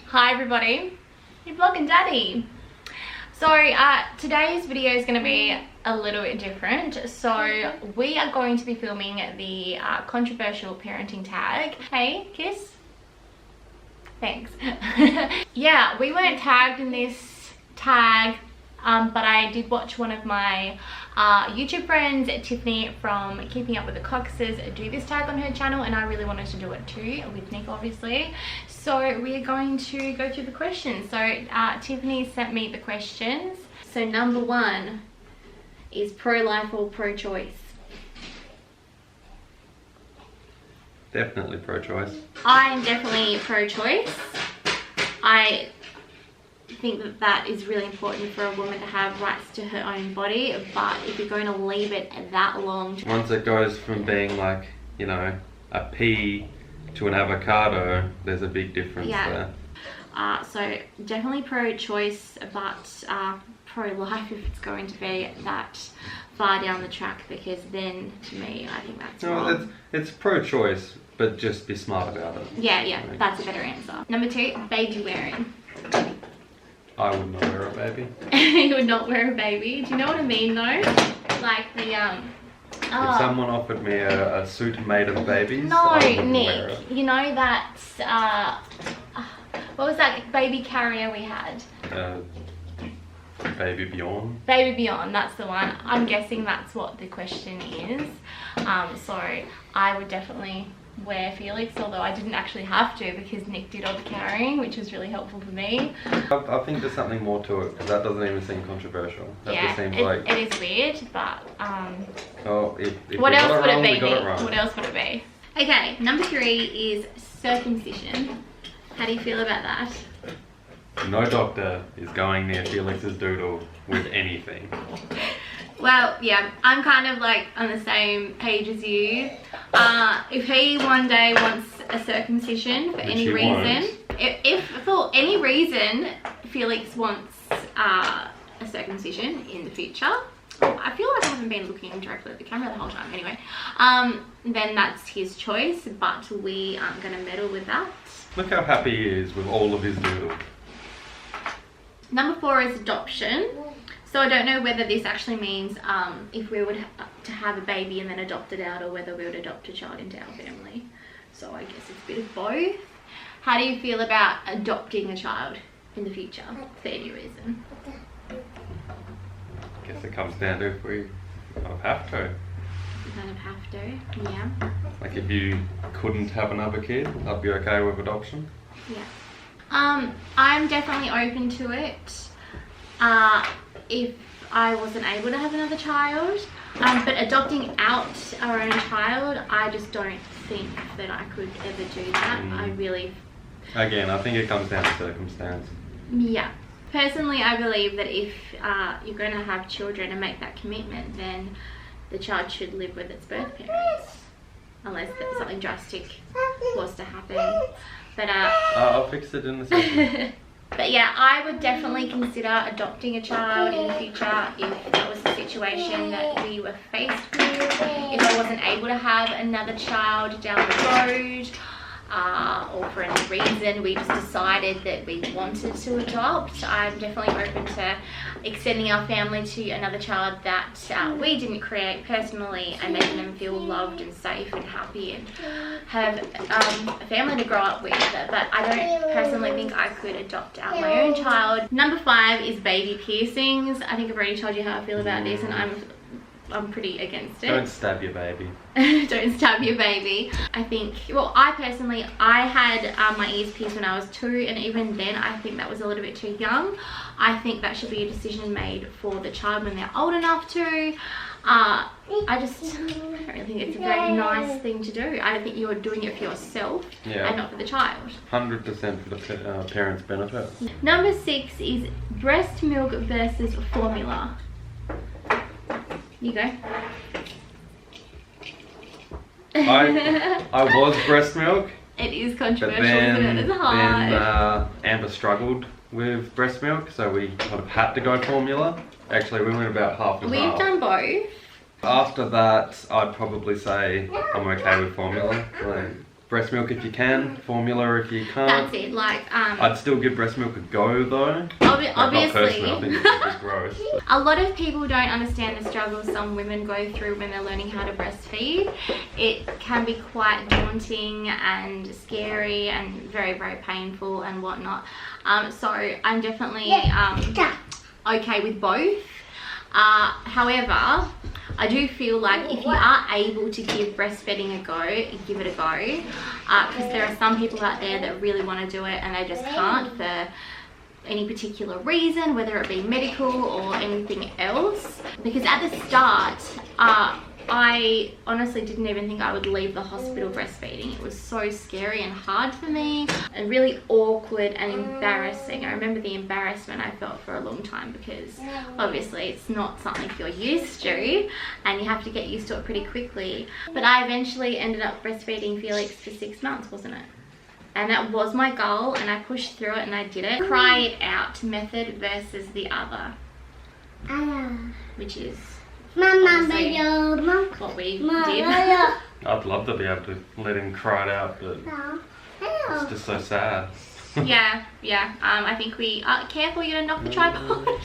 Hi everybody, you're vlogging Daddy. So today's video is going to be a little bit different. So we are going to be filming the controversial parenting tag. Hey, kiss. Thanks. Yeah, we weren't tagged in this tag, but I did watch one of my YouTube friends, Tiffany from Keeping Up with the Cockases, do this tag on her channel, and I really wanted to do it too, with Nick obviously. So we are going to go through the questions. So Tiffany sent me the questions. So number one is pro-life or pro-choice? Definitely pro-choice. I am definitely pro-choice. I think that that is really important for a woman to have rights to her own body, but if you're going to leave it that long, Once it goes from being like, you know, a pea to an avocado, there's a big difference there. So definitely pro-choice, but pro-life if it's going to be that far down the track, because then to me I think that's wrong. It's pro-choice, but just be smart about it. Yeah, that's a better answer. Number two, baby wearing. I would not wear a baby. You would not wear a baby? Do you know what I mean though? Like the If someone offered me a suit made of babies, no, I wouldn't wear Nick, it. you know that what was that baby carrier we had? Baby Bjorn. Baby Beyond, that's the one. I'm guessing that's what the question is. So I would definitely wear Felix, although I didn't actually have to because Nick did all the carrying, which was really helpful for me. I think there's something more to it, because that doesn't even seem controversial. That just seems like... it is weird, but oh, if what we else got would it wrong, it be, we got Nick? it wrong. What else would it be? Okay, number three is circumcision. How do you feel about that? No doctor is going near Felix's doodle with anything. Well, yeah, I'm kind of like on the same page as you. If he one day wants a circumcision for any reason, if for any reason Felix wants a circumcision in the future, I feel like I haven't been looking directly at the camera the whole time anyway, then that's his choice, but we aren't going to meddle with that. Look how happy he is with all of his doodles. Number four is adoption. So I don't know whether this actually means if we would to have a baby and then adopt it out, or whether we would adopt a child into our family. So I guess it's a bit of both. How do you feel about adopting a child in the future for any reason? I guess it comes down to if we kind of have to. You kind of have to, yeah. Like if you couldn't have another kid, I'd be okay with adoption. Yeah. I'm definitely open to it. If I wasn't able to have another child, but adopting out our own child, I just don't think that I could ever do that. I really... Again, I think it comes down to circumstance. Yeah. Personally, I believe that if you're going to have children and make that commitment, then the child should live with its birth parents. Unless something drastic was to happen. But I'll fix it in a second. But yeah, I would definitely consider adopting a child in the future if that was the situation that we were faced with. If I wasn't able to have another child down the road, or for any reason we just decided that we wanted to adopt, I'm definitely open to extending our family to another child that we didn't create personally, and making them feel loved and safe and happy and have a family to grow up with. But I don't personally think I could adopt out my own child. Number five is baby piercings. I think I've already told you how I feel about this, and I'm pretty against it. Don't stab your baby. Don't stab your baby. I think, well, I had my ears pierced when I was 2, and even then I think that was a little bit too young. I think that should be a decision made for the child when they're old enough to. I don't really think it's a very nice thing to do. I don't think you're doing it for yourself and not for the child. 100% for the parents' benefit. Number 6 is breast milk versus formula. You go. I was breast milk. It is controversial, but isn't it? It's hard. Then Amber struggled with breast milk, so we kind of had to go formula. Actually, we went about half and half. We've done both. After that, I'd probably say I'm okay with formula. Like, breast milk if you can, formula if you can't. That's it. Like, I'd still give breast milk a go though. obviously, not personally, I think it's just gross. But. A lot of people don't understand the struggles some women go through when they're learning how to breastfeed. It can be quite daunting and scary and very, very painful and whatnot. So I'm definitely okay with both. However, I do feel like if you are able to give breastfeeding a go, give it a go. Because there are some people out there that really want to do it and they just can't for any particular reason, whether it be medical or anything else. Because at the start, I honestly didn't even think I would leave the hospital breastfeeding. It was so scary and hard for me and really awkward and embarrassing. I remember the embarrassment I felt for a long time because obviously it's not something you're used to and you have to get used to it pretty quickly. But I eventually ended up breastfeeding Felix for 6 months, wasn't it? And that was my goal and I pushed through it and I did it. Cry it out method versus the other, which is what we did. I'd love to be able to let him cry it out, but it's just so sad. yeah. I think we careful, you're gonna knock the tripod.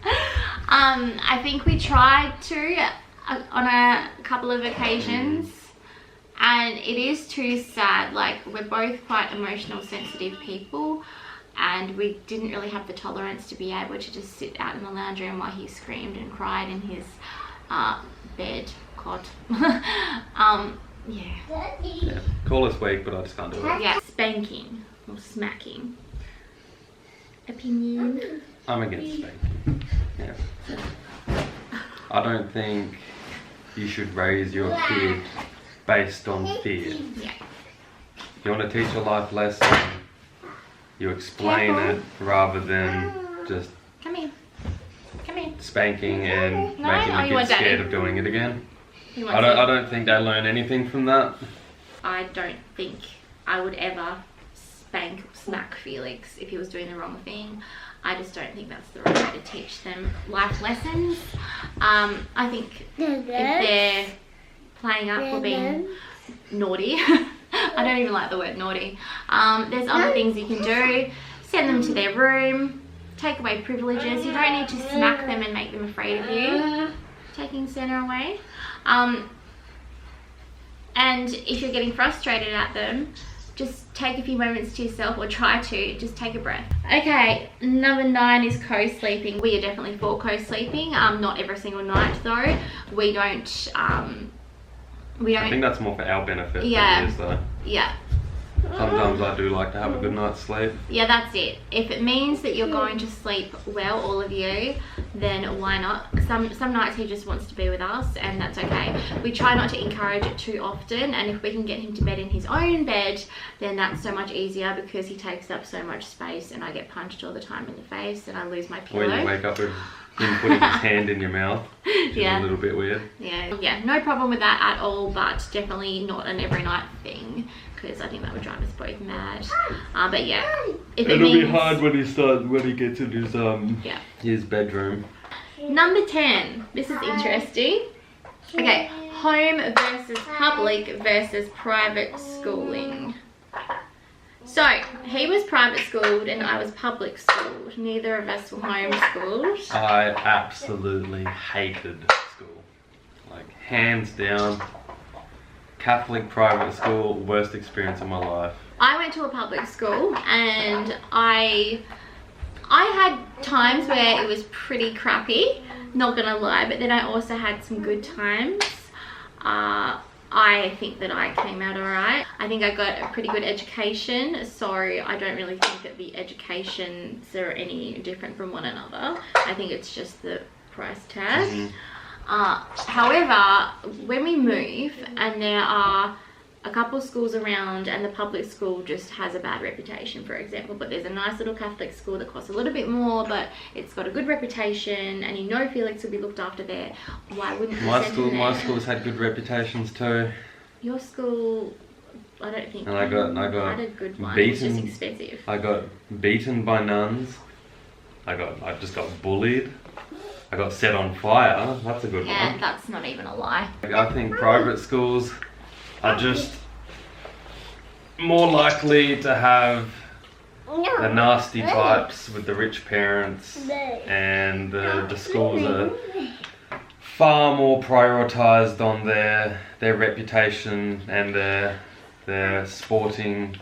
I think we tried to on a couple of occasions, and it is too sad. Like, we're both quite emotional, sensitive people, and we didn't really have the tolerance to be able to just sit out in the lounge room while he screamed and cried in his bed cot. Yeah. Call us weak, but I just can't do it. Yeah, spanking or smacking. Opinion? I'm against spanking. Yeah. I don't think you should raise your kid based on fear. Yeah. You want to teach a life lesson, you explain it rather than just Come here. spanking and No, making you the want kid scared daddy. of doing it again. He I wants don't think they learn anything from that. I don't think I would ever spank or smack Felix if he was doing the wrong thing. I just don't think that's the right way to teach them life lessons. I think if they're playing up or being naughty, I don't even like the word naughty. There's other things you can do. Send them to their room, take away privileges. You don't need to smack them and make them afraid of you. Taking center away. And if you're getting frustrated at them, just take a few moments to yourself, or try to just take a breath. Okay, number 9 is co-sleeping. We are definitely for co-sleeping. Not every single night though. We don't. I think that's more for our benefit Yeah. than it is though. Yeah. Sometimes I do like to have a good night's sleep. Yeah, that's it. If it means that you're going to sleep well, all of you, then why not? Some nights he just wants to be with us, and that's okay. We try not to encourage it too often, and if we can get him to bed in his own bed, then that's so much easier because he takes up so much space and I get punched all the time in the face and I lose my pillow. Or you wake up with him putting his hand in your mouth, which is a little bit weird. Yeah, no problem with that at all, but definitely not an every night thing, because I think that would drive us both mad. But yeah, if it It'll means... be hard when he gets in his bedroom. Number 10. This is interesting. Okay, home versus public versus private schooling. So, he was private schooled and I was public schooled. Neither of us were homeschooled. I absolutely hated school. Like, hands down. Catholic private school, worst experience of my life. I went to a public school and I had times where it was pretty crappy, not gonna lie, but then I also had some good times. I think that I came out alright. I think I got a pretty good education, so I don't really think that the educations are any different from one another. I think it's just the price tag. However, when we move and there are a couple of schools around and the public school just has a bad reputation, for example, but there's a nice little Catholic school that costs a little bit more, but it's got a good reputation and you know Felix will be looked after there, why wouldn't you send him there? My school's had good reputations too. Your school, I don't think. And I got had a good one. beaten. It's just expensive. I got beaten by nuns. I just got bullied. I got set on fire. That's a good Yeah, one. that's not even a lie. I think private schools are just more likely to have the nasty types with the rich parents, and the schools are far more prioritised on their reputation and their sporting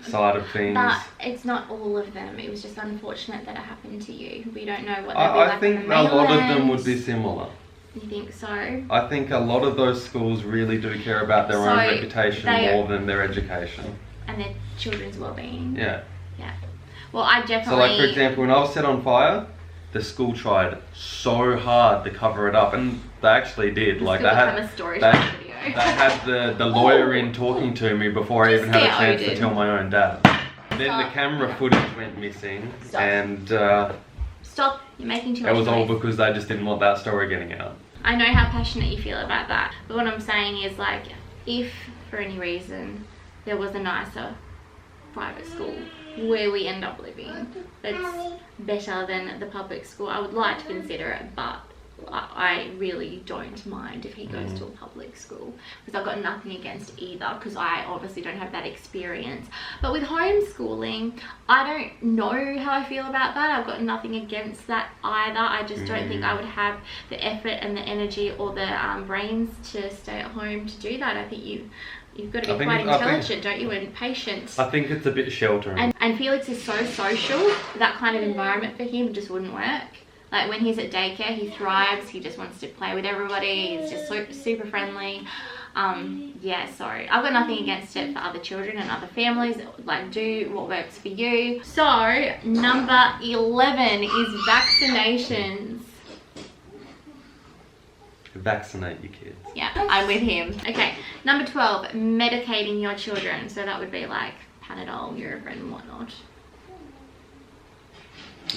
side of things. But it's not all of them. It was just unfortunate that it happened to you. We don't know what they'll be I like think on the a lot of mainland. them would be similar. You think so? I think a lot of those schools really do care about their own reputation more than their education. And their children's well-being. Yeah. Yeah. Well, I definitely... So like, for example, when I was set on fire, the school tried so hard to cover it up, and they actually did. Like, they had the lawyer in talking to me before I even had a chance to tell my own dad. Then the camera footage went missing, and Stop, you're making too much it was all noise. because they just didn't want that story getting out. I know how passionate you feel about that, but what I'm saying is, like, if for any reason there was a nicer private school where we end up living that's better than the public school, I would like to consider it, but I really don't mind if he goes to a public school, because I've got nothing against either, because I obviously don't have that experience. But with homeschooling, I don't know how I feel about that. I've got nothing against that either. I just don't think I would have the effort and the energy or the brains to stay at home to do that. I think you've got to be quite intelligent, don't you, and patient. I think it's a bit sheltering. And Felix is so social, that kind of environment for him just wouldn't work. Like, when he's at daycare, he thrives. He just wants to play with everybody. He's just super friendly. Yeah, sorry. I've got nothing against it for other children and other families. Like, do what works for you. So, number 11 is vaccinations. Vaccinate your kids. Yeah, I'm with him. Okay, number 12, medicating your children. So that would be like Panadol, Nurofen, and whatnot.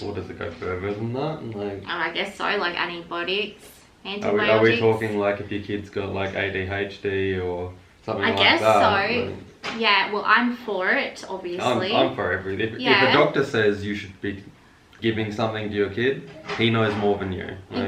Or does it go further than that? Like, I guess so, like antibiotics, antibiotics. Are we talking like if your kid's got like ADHD or something like that? I guess so. Yeah, well, I'm for it, obviously. I'm for everything. If the doctor says you should be giving something to your kid, he knows more than you. Like,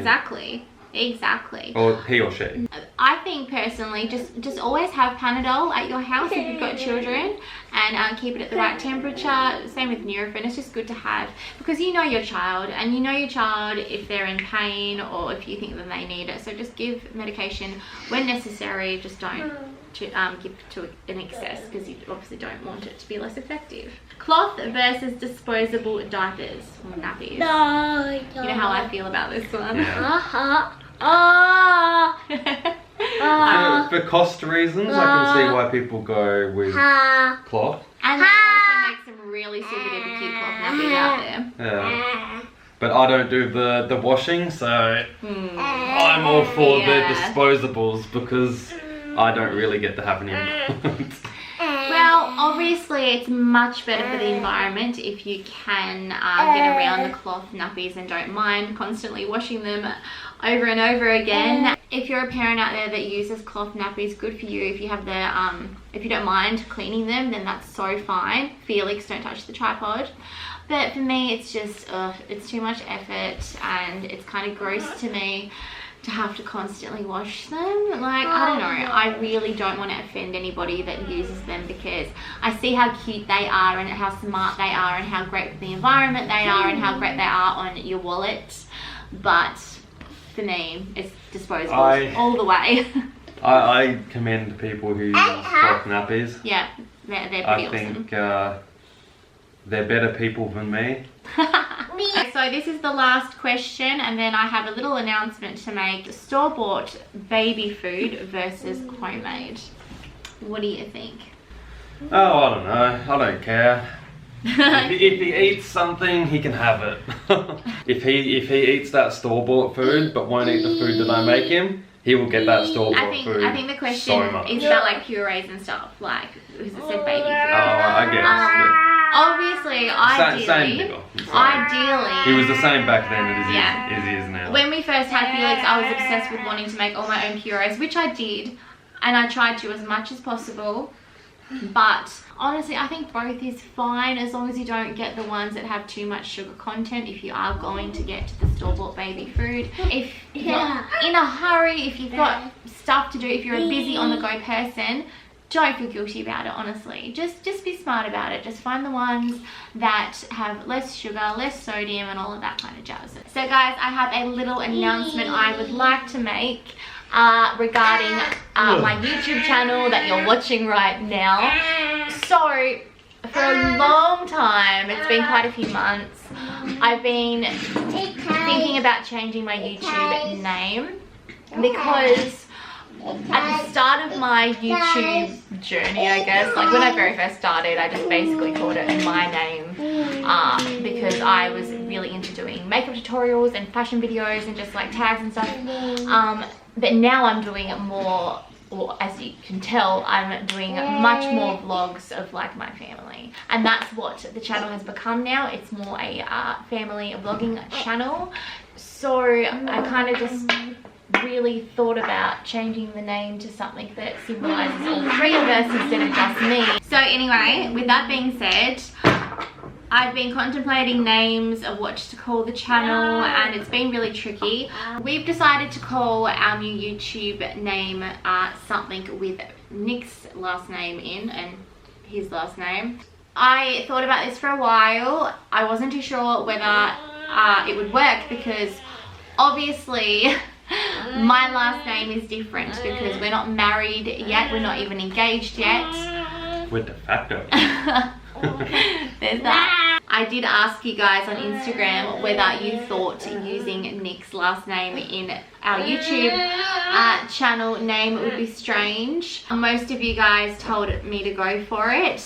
Exactly. Or he or she. I think personally, just always have Panadol at your house if you've got children, and keep it at the right temperature. Same with Nurofen. It's just good to have, because you know your child, and you know your child if they're in pain or if you think that they need it. So just give medication when necessary. Just don't give to an excess, because you obviously don't want it to be less effective. Cloth versus disposable diapers or nappies. No. You know how I feel about this one. Yeah. For cost reasons, I can see why people go with cloth. And they also make some really super duper cute cloth nappies out there. Yeah. But I don't do the washing, so I'm all for the disposables, because I don't really get to have any influence. Well, obviously it's much better for the environment if you can get around the cloth nappies and don't mind constantly washing them over and over again. If you're a parent out there that uses cloth nappies, good for you. If you have the if you don't mind cleaning them, then that's so fine. Felix, don't touch the tripod. But for me, it's just it's too much effort, and it's kind of gross to me to have to constantly wash them. Like, I don't know, I really don't want to offend anybody that uses them, because I see how cute they are and how smart they are and how great for the environment they are and how great they are on your wallet. But for me, it's disposable all the way. I commend people who use cloth nappies. Yeah, they're pretty awesome. I think they're better people than me. So this is the last question, and then I have a little announcement to make. Store-bought baby food versus homemade. What do you think? Oh, I don't know. I don't care. if he eats something, he can have it. if he eats that store-bought food but won't eat the food that I make him, he will get that store-bought food. I think the question is about like purees and stuff, like, because it said baby food. Oh, I guess. Obviously, ideally, he was the same back then as he is now. When we first had Felix, I was obsessed with wanting to make all my own purees, which I did, and I tried to as much as possible. But honestly, I think both is fine, as long as you don't get the ones that have too much sugar content. If you are going to get to the store-bought baby food, if you're in a hurry, if you've got stuff to do, if you're a busy on-the-go person, don't feel guilty about it, honestly. Just be smart about it. Just find the ones that have less sugar, less sodium, and all of that kind of jazz. So guys, I have a little announcement I would like to make regarding my YouTube channel that you're watching right now. So for a long time, it's been quite a few months, I've been thinking about changing my YouTube name, because at the start of my YouTube journey, I guess, like when I very first started, I just basically called it my name because I was really into doing makeup tutorials and fashion videos and just like tags and stuff. But now I'm doing more, or as you can tell, I'm doing much more vlogs of like my family, and that's what the channel has become now. It's more a family vlogging channel. So I kind of just really thought about changing the name to something that symbolizes all three of us instead of just me. So anyway, with that being said, I've been contemplating names of what to call the channel, and it's been really tricky. We've decided to call our new YouTube name something with Nick's last name in and his last name. I thought about this for a while. I wasn't too sure whether it would work, because obviously my last name is different because we're not married yet, we're not even engaged yet. We're de facto. There's that. I did ask you guys on Instagram whether you thought using Nick's last name in our YouTube channel name would be strange. Most of you guys told me to go for it,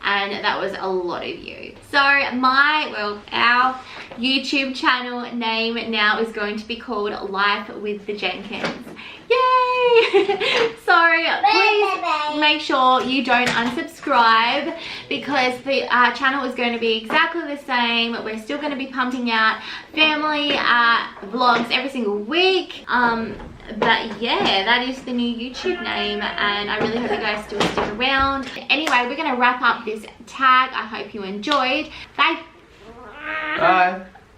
and that was a lot of you. So our YouTube channel name now is going to be called Life with the Jenkins. Yay! So please make sure you don't unsubscribe, because the channel is going to be exactly the same. We're still going to be pumping out family vlogs every single week. But yeah, that is the new YouTube name, and I really hope you guys still stick around. Anyway, we're going to wrap up this tag. I hope you enjoyed. Bye. Bye.